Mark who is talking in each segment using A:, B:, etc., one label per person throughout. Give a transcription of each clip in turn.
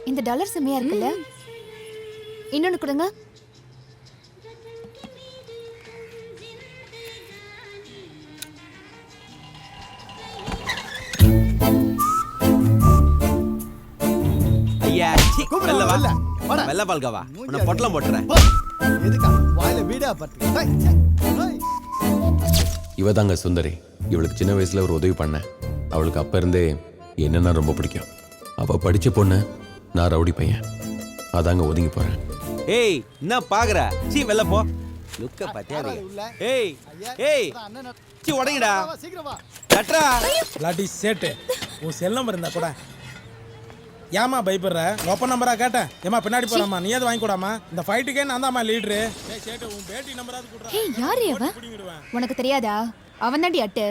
A: இந்த டாலர் செம்மையா இருக்குல்ல? இன்னொன்னு கொடுங்க.
B: ஐயா வெள்ள வா வெள்ள பால்கவா உன்னை பொட்டலம் போட்டுறேன்.
C: எதுக்கா வாயில வீடா பார்த்து.
D: இவ தாங்க சுந்தரி. இவளுக்கு சின்ன வயசுல ஒரு உதவி பண்ணேன். அவளுக்கு அப்ப இருந்தே என்னன்னா ரொம்ப பிடிக்கும். அவ படிச்ச பொண்ணு, நான் ரவுடி பையன். அதாங்க ஒதுங்கி போறேன்.
B: ஏய் என்ன பாக்குற? சீ வெள்ள போ. லுக்க பாத்தியா? ஏய் ஏய் சீ உடைங்கடா.
C: சீக்கிரம் வா.
B: கட்றா.
E: லாட்டி சேட்டு உன் செல் நம்பர் இருந்தா கூட. ஏமா பயப்படுற? ஓப்பன் நம்பரா கேட்டேன். ஏமா பின்னாடி போறாமா, நீ ஏது வாங்கி கூடாமா? இந்த ஃபைட்டுக்கே நான் தான்மா லீடரு. ஏய் சேட்டு உன் பேட்டி நம்பராது கூடா.
A: ஏய் யார் அவன்? உனக்கு தெரியாதா? அவன் தாண்டி அட்டு.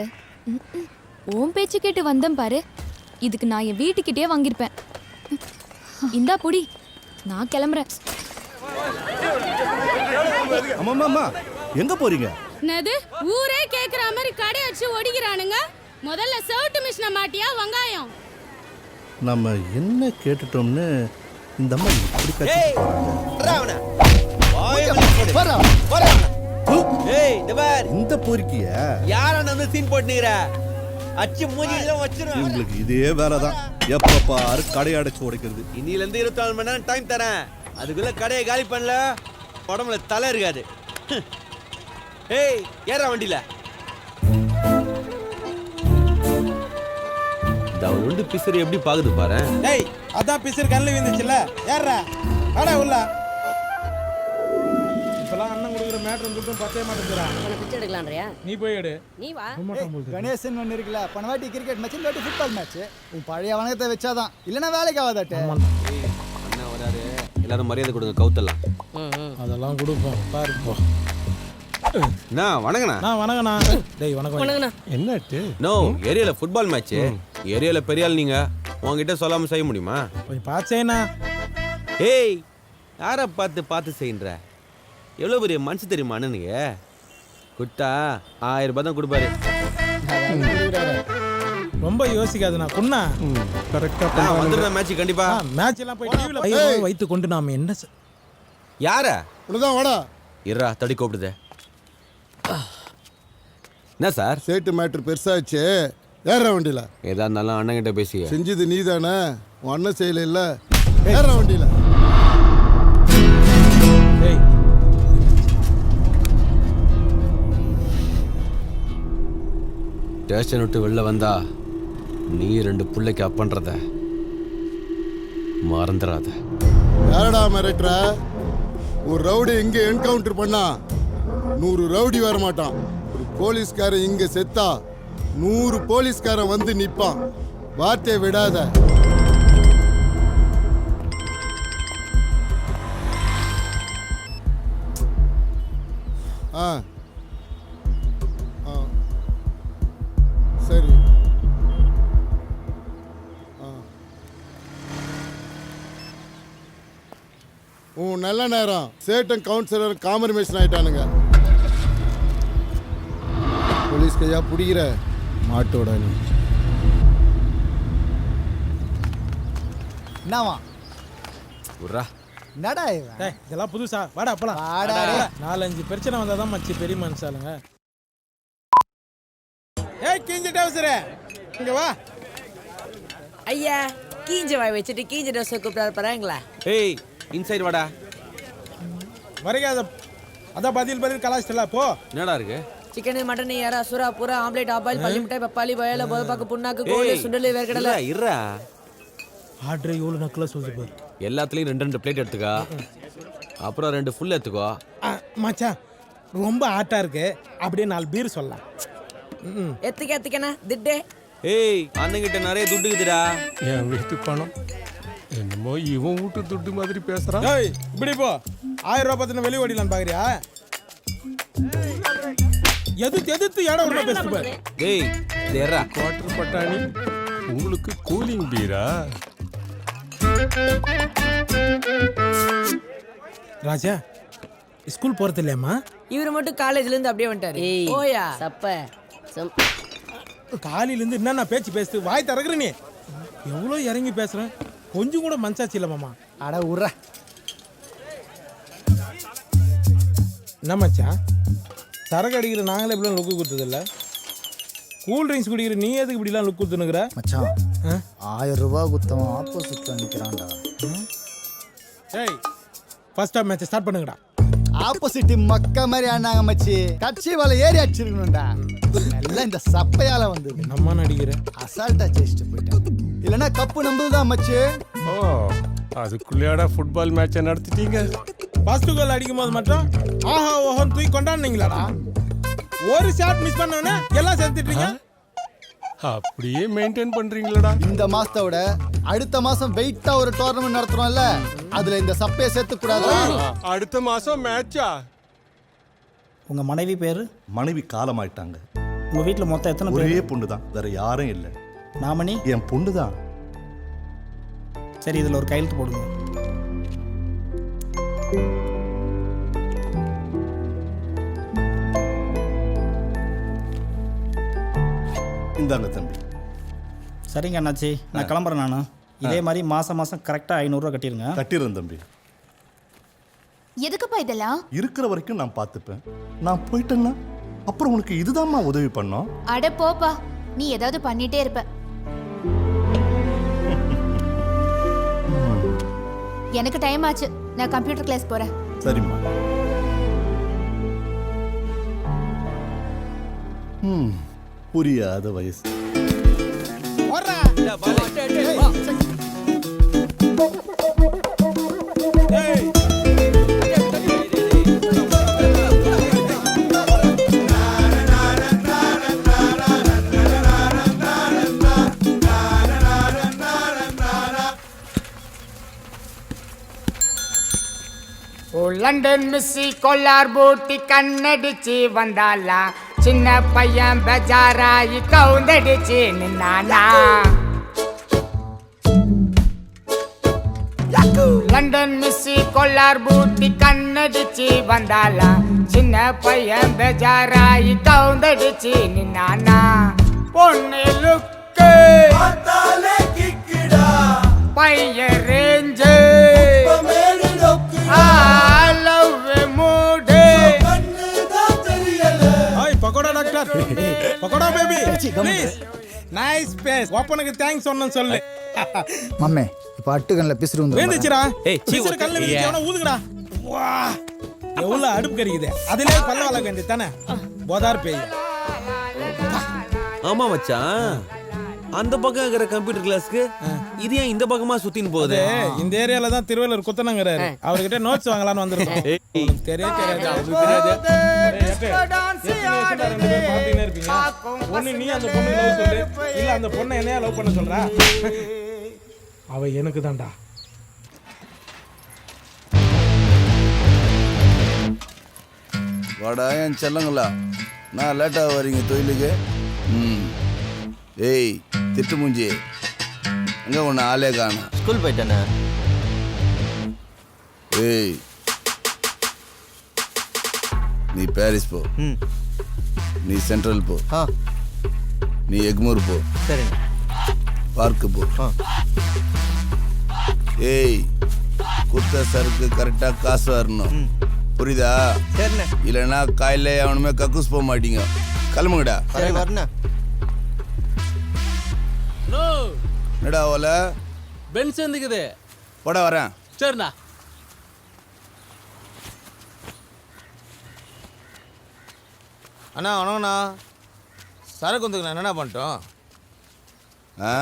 F: உன் பேச்சு கேட்டு வந்தேன் பாரு. இதுக்கு நான் என் வீட்டுக்கிட்டே வாங்கியிருப்பேன். இந்தா புடி, நான் கிளம்புறேன்.
G: அம்மா எங்க போறீங்க?
H: என்னது ஊரே கேக்குற மாதிரி கடை வச்சு ஒடிக்கிறானுங்க. முதல்ல சவுட்டு மிஷினை மாட்டியா வெங்காயம்?
G: நம்ம என்ன கேட்டுட்டோம்னு இந்த அம்மா இப்படி
B: ஏய்
G: கத்திட்டு
B: ராவணா. வாய் வலி போடு. போடா. ஏய் டபார்
G: இந்த பொறுக்கிய
B: யாரா வந்து சீன் போட்டுனீங்கற? அச்சி மூஞ்சில வச்சிரும்.
G: உங்களுக்கு இதே வேலை தான். எப்ப பாரு கடை அடைச்சு உடைக்கிறது.
B: இன்னில இருந்து 24 மணி நேரம் டைம் தரேன். அதுக்குள்ள கடையை காலி பண்ணல உடம்புல தலை இருக்காது. ஏய் ஏறா வண்டியில. அவன் ரெண்டு பிசர் எப்படி பாக்குது பாரு.
E: டேய் அதான் பிசர் கண்ணில் விழுந்துச்சுல்ல. ஏறா வாடா உள்ள. இப்பெல்லாம் அண்ணன் கொடுக்குற மேட்ரு மட்டும் பத்தே மாட்டேங்கிறான்.
I: பிச்சை எடுக்கலான்றியா?
E: நீ போய் எடு.
I: நீ வா.
C: கணேசன் ஒன்று இருக்குல்ல, போன வாட்டி கிரிக்கெட் மேட்ச், இந்த வாட்டி ஃபுட்பால் மேட்ச். உன் பழைய வணக்கத்தை வச்சாதான், இல்லைன்னா வேலைக்கு ஆகாதாட்டு.
B: அண்ணா வராரு, எல்லாரும் மரியாதை கொடுங்க. கவுத்தலாம்
E: அதெல்லாம் கொடுப்போம் பாரு போ.
B: அண்ணா வணங்கண்ணா.
E: நான் வணங்கண்ணா. டேய் வணக்கம்.
G: என்னட்டு
B: நோ ஏரியால ஃபுட்பால் மேட்ச். ஏரியால பெரிய ஆள் நீங்க, உங்ககிட்ட சொல்லாம செய்ய முடியுமா?
E: கொஞ்சம் பார்த்தேனா?
B: ஏய் யாரை பார்த்து பார்த்து செய்யுற? எவ்வளோ பெரிய மனசு தெரியுமா அண்ணனுங்க? குட்டா 1000 ரூபாய் தான் கொடுப்பாரு.
E: ரொம்ப யோசிக்காதுண்ணா. குண்ணா
G: கரெக்டா
B: வந்துடுற மேட்ச் கண்டிப்பா.
E: மேட்ச் எல்லாம் போய் டிவில வைத்து கொண்டு நாம என்ன
B: யார
C: உனதான் வாடா.
B: இருடா தடி கூப்பிடுதே. என்ன சார்?
J: சேட்டு மேட்ரு பெருசாச்சு. ஏற வண்டியில.
B: ஏதா இருந்தாலும் அண்ணன் கிட்ட பேசி
J: செஞ்சது நீ தானே, உன் அண்ணன் செய்யல இல்ல. ஏற வண்டியில.
B: ஸ்டேஷன் விட்டு வெளில வந்தா நீ 2 பிள்ளைக்கு அப்பன்றத மறந்துடாத.
J: யாரடா மிரட்டுற? ஒரு ரவுடி இங்க என்கவுண்டர் பண்ணா 100 ரவுடி வர மாட்டான். ஒரு போலீஸ்காரன் இங்க செத்தா 100 போலீஸ்காரன் வந்து நிப்பான். வார்த்தையை விடாத. ஆ சரி. உன் நல்ல நேரம். சேட்டன் கவுன்சிலர் காம்ப்ரமைஸ் ஆயிட்டானுங்க. போலீஸ் கையா பிடிக்கிற மாட்டோட நீ.
C: என்னவா
B: உர்ரா
C: என்னடா இவன்?
E: டேய் இதெல்லாம் புதுசா? வாடா போலாம்.
C: வாடா.
E: 4-5 பிரச்சனை வந்தாதான் மச்சி பெரிய மனுஷாலுங்க. ஏய் கீஞ்சி டவுசரே இங்க வா.
I: ஐயா கீஞ்ச வாய் வச்சுட்டு கீஞ்ச டோஸ் கூப்பிட்டாரு பாருங்களா.
B: ஏய் இன்சைட் வாடா.
E: வரைக்காத அதான் பதில் கலாச்சிட்டல போ.
B: என்னடா இருக்கு?
I: சிக்கன் மட்டன் எறா சுறா புறா ஆம்லேட் ஆபாயில் பள்ளி மிட்டாய் பப்பாளி வயல போதப்பாக்கு புண்ணாக்கு கோழி சுண்டல் வேர்க்கடலை.
B: இருடா
E: ஆர்டர் எவ்வளோ நக்கலா சொல்லுது பாரு.
B: எல்லாத்துலயும் 2 பிளேட் எடுத்துக்கோ. அப்புறம் 2 ஃபுல் எடுத்துக்கோ.
E: மச்சான் ரொம்ப ஆட்டா இருக்கு. அப்படியே 4 பீர் சொல்லலாம்.
I: எத்துக்கண்ணா திட்டே.
B: ஏய் அண்ணங்கிட்ட நிறைய துட்டு இருக்குதுடா.
G: என் வீட்டு பணம் என்னமோ இவன் வீட்டு துட்டு மாதிரி பேசுறான்.
E: ஏய் இப்படி போ. 1000 ரூபாய் பத்தின வெளி ஓடிலாம் பாக்குறியா? எதிர்த்து இடம் ஒரு பேசு பாரு.
B: ஏய் தேரா
G: குவார்டர் பட்டாணி உங்களுக்கு கூலிங் பீரா?
E: ராஜா ஸ்கூல் போறது இல்லையாம்மா?
I: இவரு மட்டும் காலேஜ்ல இருந்து அப்படியே வந்துட்டாரு. ஓயா சப்ப
E: காலையில இருந்து என்னென்ன பேச்சு பேசுது? வாய் திறக்குற நீ. எவ்வளோ இறங்கி பேசுறேன். கொஞ்சம் கூட மனசாச்சு இல்லை மாமா.
C: அட உர்ற.
E: என்ன மச்சான், சரக்கு அடிக்கிற நாங்களே இப்படிலாம் லுக்கு கொடுத்ததில்ல. கூல் ட்ரிங்க்ஸ் குடிக்கிற நீ எதுக்கு இப்படிலாம் லுக் கொடுத்துனுக்குற?
C: மச்சான் 1000 ரூபாய் குத்தவன் ஆப்போசிட்ல நிக்கிறான்டா.
E: ஏய், ஃபர்ஸ்ட் ஆஃப் மேட்ச் ஸ்டார்ட் பண்ணுங்கடா.
C: ஆப்போசிட் மக்க மாதிரி ஆனாங்க மச்சி. கட்சி வலை ஏறி அடிச்சிருக்கணும்டா. எல்லாம் இந்த சப்பையால வந்தது.
E: நம்ம நடிக்கிற
C: அசால்ட்டா ஜெயிச்சுட்டு போயிட்டேன். இல்லைன்னா கப்பு நம்புதுதான் மச்சி.
G: ஓ அதுக்குள்ளேயாடா ஃபுட்பால் மேட்சை நடத்திட்டீங்க?
E: ஃபர்ஸ்ட் கோல் அடிக்கும் போது மட்டும் ஆஹா ஓஹோன்னு தூக்கி கொண்டாடுனீங்களாடா. ஒரு ஷாட் மிஸ் பண்ணவனே எல்லாம் சேர்த்துட்டீங்க.
G: அப்படியே மெயின்டைன் பண்றீங்களடா?
C: இந்த மாசத்தோட அடுத்த மாசம் வெயிட்டா ஒரு டோர்னமெண்ட் நடத்துறோம்ல, அதுல இந்த சப்பையை சேர்த்து கூடாது.
G: அடுத்த மாசம் மேட்சா?
K: உங்க மனைவி பேரு?
L: மனைவி காலமாயிட்டாங்க.
K: உங்க வீட்ல மொத்தம் எத்தனை பேர்?
L: ஒரே பொண்ணு தான், வேற யாரும் இல்லை.
K: நாமனி?
L: என் பொண்ணு தான்.
K: சரி, இதுல ஒரு கையெழுத்து போடுங்க.
L: இந்தாங்க தம்பி.
K: சரிங்க அண்ணாச்சி, நான் கிளம்புறேன். நானும் இதே மாதிரி மாசம் கரெக்டா 500 ரூபா கட்டிருங்க.
L: கட்டிடுறேன் தம்பி.
A: எதுக்குப்பா இதெல்லாம்?
L: இருக்கிற வரைக்கும் நான் பார்த்துப்பேன். நான் போயிட்டேன்னா அப்புறம் உனக்கு இதுதான்மா உதவி பண்ணோம்.
A: அட போப்பா, நீ ஏதாவது பண்ணிட்டே இருப்ப. எனக்கு டைம் ஆச்சு, நான் கம்ப்யூட்டர் கிளாஸ் போறேன்.
L: சரிம்மா. புரியாத வயசு.
I: லண்டன் மிஸ்ஸி கொல்லார் பூட்டி கண்ணடிச்சு வந்தாலா, சின்ன பையன் பெஜாராயி கவுந்தடிச்சு நின்னானா. லண்டன் மிஸ்ஸி கொல்லார் பூட்டி கண்ணடிச்சு வந்தாலா, சின்ன பையன் பெஜாராயி கவுந்தடிச்சு நின்னானா. பொண்ணு லுக்கு பையன் range
E: pakora doctor, pakora baby, please nice face. ஓப்பனுக்கு தேங்க்ஸ் சொன்னேன்னு சொல்லு.
C: மம்மே இப்ப அட்டுகன்ல பிசுறு வந்து
E: வேந்துச்சுடா.
B: ஏய், சீ,
E: பிசுறு கல்ல விதிச்சவன ஊதுங்கடா. வா, எவ்வளவு அடுப்பு கறிக்குது. அதிலே பல்ல வளக்க வேண்டியது தானே. போதார் பேய்.
B: ஆமா மச்சான், அந்த பக்கம் இருக்கிற கம்ப்யூட்டர் கிளாஸ்க்கு இது ஏன் இந்த பக்கமா சுத்தின்னு போகுது?
E: இந்த ஏரியால தான் திருவள்ளூர் குத்தனங்கிறாரு. அவர்கிட்ட நோட்ஸ் வாங்கலாம்னு வந்திருக்கோம். ஒண்ணு நீ அந்த பொண்ணு லவ் சொல்லு, இல்ல அந்த பொண்ணை என்னையா லவ் பண்ண சொல்றா? அவ எனக்கு தான்டா.
J: வாடா என் செல்லங்களா, நான் லேட்டாக வரீங்க தொழிலுக்கு. ஏய் திட்டு மூஞ்சி, எங்க உன்னை ஆளே காணோம்.
K: ஸ்கூல் போயிட்டானே.
J: ஏய் நீ பாரிஸ் போ, நீ சென்ட்ரல் போ, நீ எக்மூர் போ,
K: சரி
J: பார்க்கு போ. ஏய் குத்த சருக்கு கரெக்டாக காசு வரணும், புரியுதா?
K: சரிண்ணே.
J: இல்லைன்னா காலையில அவனுமே கக்கூஸ் போக மாட்டீங்க. கிளம்புங்கடா.
K: சரி வரண்ணே.
J: என்னடா ஓல
B: பென்ஸ் வந்துக்குது.
J: போட வரேன்.
B: சரிண்ணா.
E: அண்ணா வணக்கண்ணா. சரக்கு வந்துக்குண்ணா, என்னண்ணா பண்ணிட்டோம்?
J: ஆ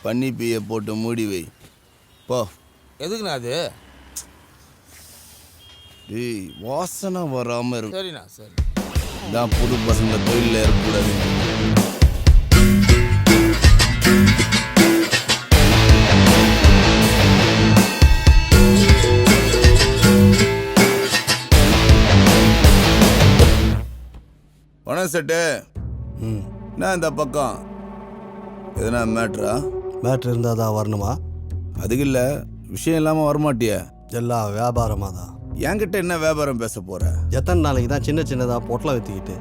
J: பன்னி பீயை போட்டு மூடி வை போ.
E: எதுக்குண்ணா அது?
J: டேய் வாசனை வராமல் இருக்கும்.
E: சரிண்ணா சரி.
J: தான் புது பசங்க தொழிலில் இருக்கக்கூடாது. வணக்கம் செட்டு. நான் இந்த பக்கம் எதனா மேட்ரா?
K: மேட்ரு இருந்தால் தான் வரணுமா?
J: அதுக்கு இல்லை, விஷயம் இல்லாமல் வரமாட்டிய.
K: எல்லாம் வியாபாரமாக தான்.
J: என்கிட்ட என்ன வியாபாரம் பேச போற?
K: எத்தனை நாளைக்கு தான் சின்னதாக பொட்டலை விற்றுக்கிட்டு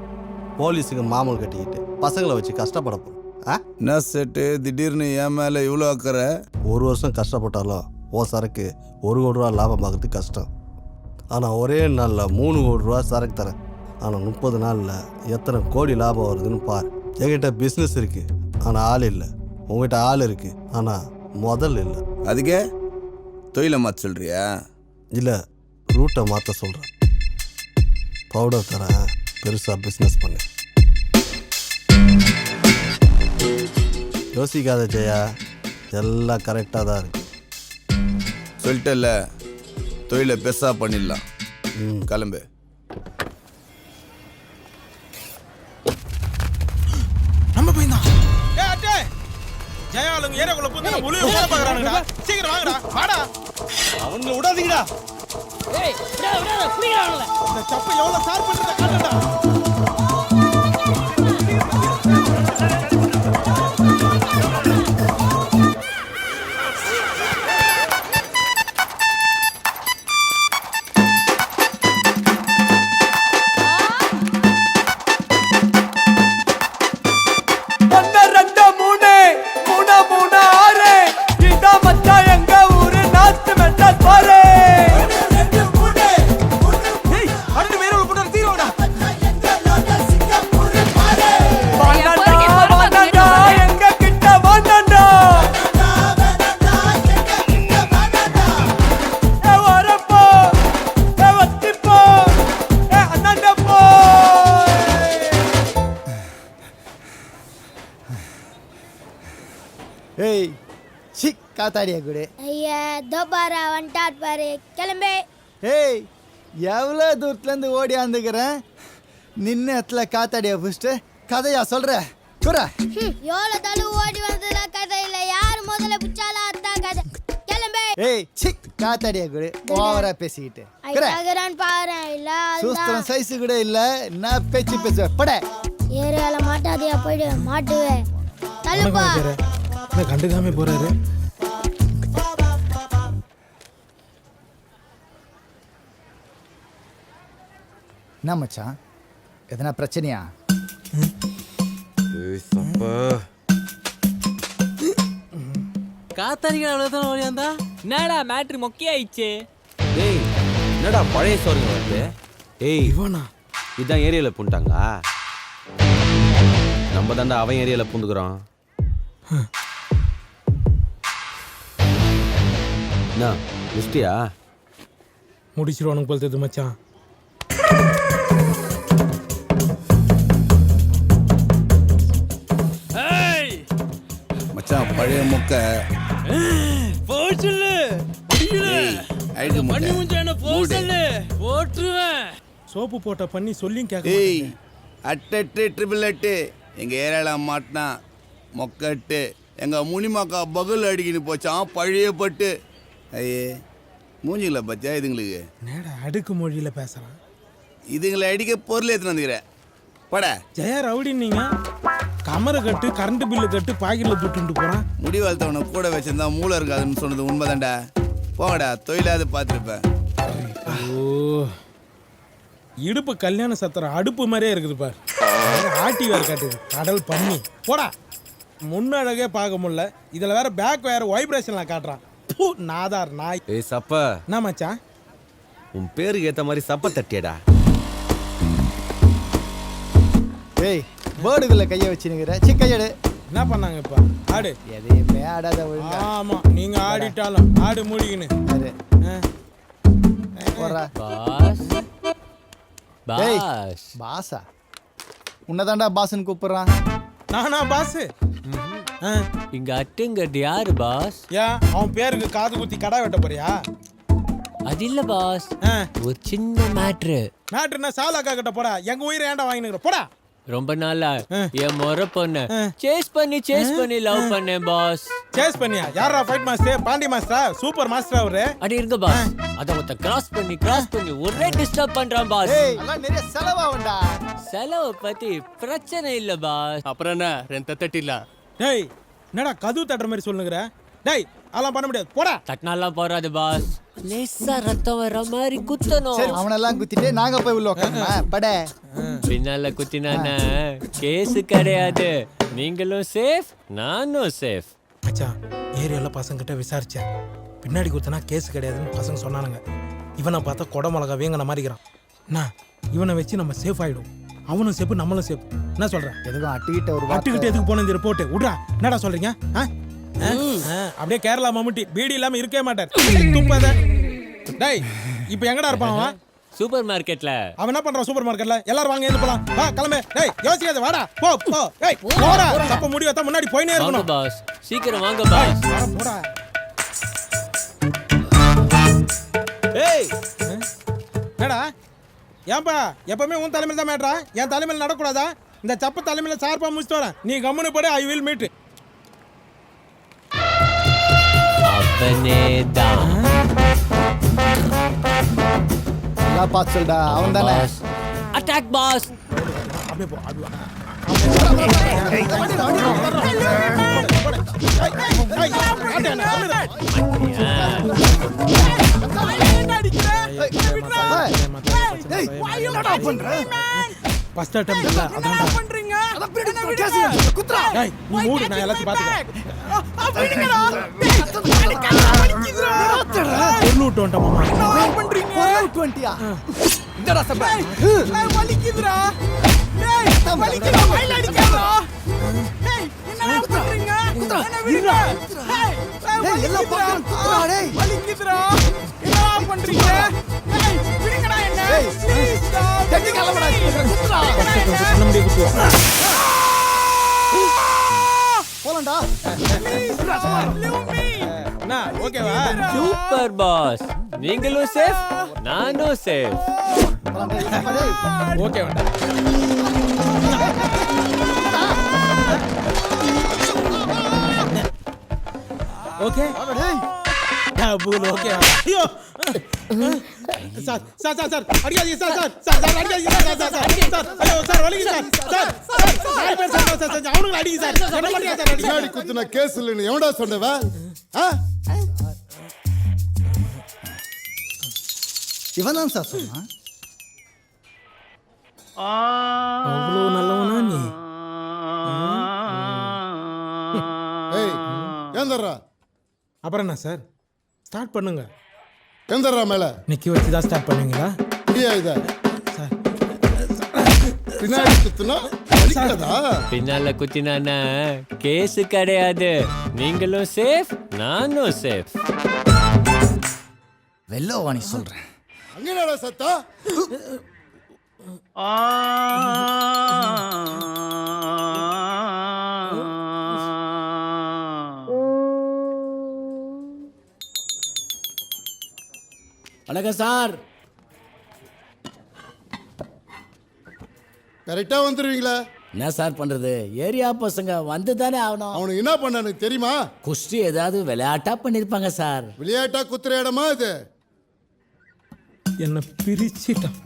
K: போலீஸுக்கு மாமூல் கட்டிக்கிட்டு பசங்களை வச்சு கஷ்டப்பட போகிறோம்.
C: ஆ
J: என்ன செட்டு திடீர்னு என் மேலே இவ்வளோ அக்கறை?
L: ஒரு வருஷம் கஷ்டப்பட்டாலும் ஓ சரக்கு 1 கோடி ரூபா லாபம் பார்க்கறது கஷ்டம். ஆனால் ஒரே நாளில் 3 கோடி ரூபா சரக்கு தரேன். ஆனால் 30 நாளில் எத்தனை கோடி லாபம் வருதுன்னு பார். என்கிட்ட பிஸ்னஸ் இருக்குது ஆனால் ஆள் இல்லை. உங்ககிட்ட ஆள் இருக்குது ஆனால் முதல் இல்லை.
J: அதுக்கே தொழிலை மாற்ற சொல்கிறியா?
L: இல்லை, ரூட்டை மாற்ற சொல்கிறேன். பவுடர் தரேன், பெருசாக பிஸ்னஸ் பண்ணு. யோசிக்காத ஜெயா, எல்லாம் கரெக்டாக தான் இருக்கு.
J: சொல்லிட்டல, தொழிலை பெருசாக பண்ணிடலாம். கிளம்பு.
E: நம்ம போய் தான் அட்டே ஜெயாலுங்க ஏரியாக்குள்ள புந்து முழு வேலை பார்க்கறானுடா. சீக்கிரம் வாங்கடா, வாடா.
C: அவங்களை விடாதீங்கடா.
I: ஏய் விடா விடா புடிங்கறானே.
E: இந்த சப்ப எவ்வளவு ஷார்ப் பண்றத காட்டுடா.
C: ஏய் சி காத்தாடியா குடு.
H: ஐயா தோபாரா வந்துட்டார் பாரு, கிளம்பே.
C: ஏய் எவ்வளோ தூரத்துலேருந்து ஓடி ஆந்துக்கிறேன். நின்ன இடத்துல காத்தாடியா பிடிச்சிட்டு கதையா சொல்கிற குரா.
H: எவ்வளோ தள்ளு ஓடி வந்ததுல கதை இல்லை, யார் முதல்ல பிடிச்சாலும் அதான் கதை. கிளம்பே.
C: ஏய் சி காத்தாடியா குடு, ஓவரா பேசிக்கிட்டு
H: ஐயாகிறான் பாரு. இல்லை
C: சூஸ்திரம் சைஸு கூட இல்லை, நான் பேச்சு பேசுவேன் பட.
H: ஏரியால மாட்டாதியா, போயிடு மாட்டுவேன். தள்ளுப்பா.
E: என்ன கண்டுக்காம போறாரு?
C: என்ன மச்சான், எதனா பிரச்சனையா?
I: காத்தாடிக்கு அவ்வளவுதான் ஓடியாந்தா. என்னடா மேட்ரு மொக்கையாயிடுச்சு.
B: ஏய் என்னடா பழைய சோறுங்க வருது? ஏய்
E: இவனா
B: இதான் ஏரியாவில் பூண்டாங்களா? நம்ம தாண்டா அவன் ஏரியாவில் பூந்துக்கிறோம். என்ன லிஸ்டியா
E: முடிச்சிருவானுங்க போல தெரியுது மச்சான்.
J: மச்சான் பழைய மொக்க
E: சோப்பு போட்ட பண்ணி சொல்லியும் கேட்க.
J: ஏய் அட்டெட்டு ட்ரிபிள் எட்டு எங்கள் ஏரியாவில் மாட்டினா மொக்கட்டு. எங்கள் முனிமாக்கா பகுல் அடிக்கின்னு போச்சான் பழைய பட்டு. ஐயே மூஞ்சிங்களா பத்தியா இதுங்களுக்கு?
E: நேடா அடுக்கு மொழியில பேசுறான்.
J: இதுங்களை அடிக்க பொருள் எடுத்துன்னு வந்துக்கிறேன் பட.
E: ஜெயா ரவுடி நீங்க கமரை கட்டு, கரண்ட் பில்லு கட்டு, பாக்கெட்ல துட்டுட்டு போறான்.
J: முடி வளர்த்தவனை கூட வச்சிருந்தா மூளை இருக்காதுன்னு சொன்னது உண்மைதான்டா. போங்கடா, தொழிலாவது பார்த்துருப்பேன்.
E: ஓ இடுப்பு கல்யாண சத்திரம் அடுப்பு மாதிரியே இருக்குது பார். ஆட்டி வேற காட்டுது, கடல் பண்ணி போடா. முன்னழகே பார்க்க முடியல, இதுல வேற பேக் வேற வைப்ரேஷன்ல காட்டுறான். நாதார் நாய்.
B: ஏய் சப்ப,
E: என்ன மச்சான்
B: உன் பேருக்கு ஏற்ற மாதிரி சப்ப தட்டியடா.
C: ஏய் பேர்டுக்குள்ள கையை வச்சுனுங்கிற சிக்கையடு.
E: என்ன பண்ணாங்க இப்ப? ஆடு
C: எதையுமே ஆடாத ஒழுங்கா.
E: ஆமா நீங்க ஆடிட்டாலும் ஆடு மூடிக்கின்னு
C: போறா.
I: பாஸ்
C: ஏய்
I: பாஸ்
C: பாஸா? உன்னதாண்டா பாஸ்ன்னு கூப்பிடுறான்.
E: நானா பாஸ்?
I: இங்க அட்டுங்கிறது யாரு பாஸ்?
E: ஏன் அவன் பேருக்கு காது குத்தி கடை வெட்ட போறியா?
I: அது இல்ல பாஸ், ஒரு சின்ன மேட்ரு.
E: மேட்ருனா சாலாக்கா கிட்ட போடா. எங்க உயிரை ஏன்டா வாங்கினுக்கிற போடா.
I: ரொம்ப நாளா என் முறை பொண்ணு சேஸ் பண்ணி லவ் பண்ணேன் பாஸ்.
E: சேஸ் பண்ணியா? யாரா ஃபைட் மாஸ்டர்? பாண்டி மாஸ்டரா? சூப்பர் மாஸ்டர் அவரு.
I: அடி இருங்க பாஸ், அத மொத்த கிராஸ் பண்ணி ஒரே டிஸ்டர்ப் பண்றான் பாஸ்.
C: ஏய் எல்லாம் நிறைய செலவாகும்டா.
I: செலவு பத்தி பிரச்சனை இல்ல பாஸ். அப்புறம் என்ன ரெண்டு தட்டிடலாம்.
E: டேய் என்னடா கதவு தட்டுற மாதிரி சொல்லுங்கிற? டேய் அதெல்லாம் பண்ண முடியாது போடா.
I: தட்டினாலாம் போறாது பாஸ், லேசா ரத்தம் வர மாதிரி குத்தணும்.
C: சரி அவனெல்லாம் குத்திட்டு நாங்க போய் உள்ள உட்காரணுமா? பட
I: பின்னால குத்தினான கேஸ் கிடையாது,
M: நீங்களும் சேஃப் நானும் சேஃப்.
E: மச்சான் ஏரியாவில் பசங்கிட்ட விசாரிச்சேன். பின்னாடி கொடுத்தனா கேஸ் கிடையாதுன்னு பசங்க சொன்னானுங்க. இவனை பார்த்தா கொடை மிளகா வேங்கின மாதிரிக்கிறான். என்ன இவனை வச்சு நம்ம சேஃப் ஆகிடும். அவனும் சேஃப் நம்மளும் சேஃப். என்ன சொல்கிறேன்?
C: எதுக்கும் அட்டுக்கிட்ட ஒரு
E: அட்டுக்கிட்ட எதுக்கு போன இந்த ரிப்போர்ட்டு விட்றா. என்னடா சொல்கிறீங்க? அப்படியே கேரளா மம்முட்டி பீடி இல்லாமல் இருக்கவே மாட்டார். துப்பாத. டேய் இப்போ எங்கடா இருப்பான் அவன்?
M: சூப்பர் மார்க்கெட்ல.
E: அவன் என்ன பண்றான் சூப்பர் மார்க்கெட்ல? எல்லாரும் வாங்க எழுந்து போலாம். வா கிளம்பு. டேய் யோசிக்காத வாடா. போ போ. டேய் போடா. தப்பு முடிவா முன்னாடி போயினே இருக்கணும்.
M: பாஸ் சீக்கிரம் வாங்க பாஸ்.
E: போடா.
B: ஏய்
E: என்னடா ஏன்பா எப்பவுமே உன் தலைமையில் தான் மேட்ரா? என் தலைமையில் நடக்கூடாதா? இந்த சப்ப தலைமையில் சார்பா முடிச்சுட்டு வரேன். நீ கம்முன்னு போடு. I will meet.
M: அவனேதான்.
C: நல்லா பார்த்து சொல்டா. அவன் தானே.
M: Attack boss.
E: அப்படியே போ. அப்படியே ஃபர்ஸ்ட் அட்டெம்ப்ட் இல்ல அதான்டா பண்றீங்க. அத பிடிங்க குத்ரா. டேய் நீ மூடு நான் எல்லாத்தையும் பாத்துக்கறேன். பிடிங்கடா. வலிக்குதுடா. லூட் வந்துட்ட மாமா. என்ன பண்றீங்க? லூட் வந்துட்டியா? இந்தடா சப்ப. வலிக்குதுடா. டேய் வலிக்குதுடா. கையில அடிக்காதடா. டேய் என்ன பண்றீங்க? என்ன விடுடா. டேய் எல்லாம் பக்கம் குத்ரா. டேய் வலிக்குதுடா. என்ன பண்றீங்க? டேய் பிடிங்கடா என்ன. ப்ளீஸ் டா. டேய் கலவடா. குத்ரா. நம்மளே குத்துவா.
C: போலண்டா.
E: என்ன ஓகேவா?
M: Super pass. நீங்களும் சேஃப் நானும் சேஃப்.
E: ஓகே வேண்டா. Okay double okay. ஐயோ சார் சார் சார் சார் அடிக்காதீங்க சார் சார் சார் சார் அடிக்காதீங்க சார் சார் சார் சார் ஐயோ சார் வலிக்குது sir sir sir sir sir sir அவனுங்க அடிங்க சார். என்ன பண்றீங்க சார்?
J: பின்னாடி குத்துன கேஸ் இல்லைன்னு எவன்டா சொன்னவ?
C: இவன் தான் சார் சொன்னான்.
E: அவ்வளோ நல்லவனா நீ?
J: ஏய் ஏந்தர்றா.
E: அப்புறம் என்ன சார் ஸ்டார்ட் பண்ணுங்க.
J: ஏந்தர்றா மேல.
E: நிக்கி வச்சு தான் ஸ்டார்ட் பண்ணுவீங்களா?
J: முடியா இத
E: சார்
J: பின்னாடி குத்துனா வலிக்காதா?
M: பின்னால குத்தினானா கேஸ் கிடையாது. நீங்களும் சேஃப் நானும் சேஃப்.
C: வெள்ளோவாணி சொல்றேன்.
J: அங்கடா சத்தா.
I: வணக்கம் சார்.
J: கரெக்டா வந்துருவீங்களா?
I: என்ன சார் பண்றது? ஏரியா பசங்க வந்து தானே ஆகணும்.
J: அவனுக்கு என்ன பண்ணானு தெரியுமா?
I: குஸ்தி ஏதாவது விளையாட்டா பண்ணிருப்பாங்க சார்.
J: விளையாட்டா குத்துற இடமா இது?
E: என்ன பிரிச்சிட்டான்.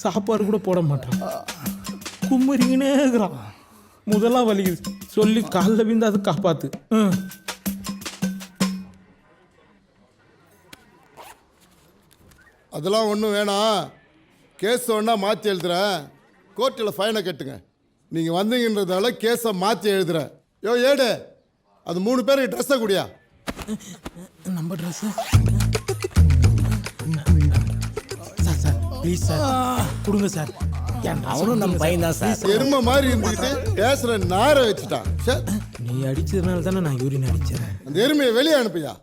E: சாப்பாடு கூட போட மாட்டான். கும்மரிங்கனே இருக்கிறான். முதலா வலிக்குது சொல்லி காலில் விழுந்து அது காப்பாத்து.
J: அதெல்லாம் ஒன்றும் வேணாம். கேஸ் ஒன்றா மாற்றி எழுதுறேன். கோர்ட்டில் ஃபைனை கட்டுங்க. நீங்கள் வந்தீங்கன்றதால கேஸை மாற்றி எழுதுறேன். யோ ஏடு அது 3 பேருக்கு ட்ரெஸ்ஸை குடியா.
E: நம்ம dress sir sir please sir கொடுங்க சார்.
I: அவனும் நம்ம பையன் தான் சார்.
J: எருமை மாதிரி இருந்துக்கிட்டு பேசுகிற நாரை வச்சுட்டான்.
E: நீ அடிச்சதுனால தானே நான் யூரின் அடிச்சேன்.
J: அந்த எருமையை வெளியே அனுப்பியா.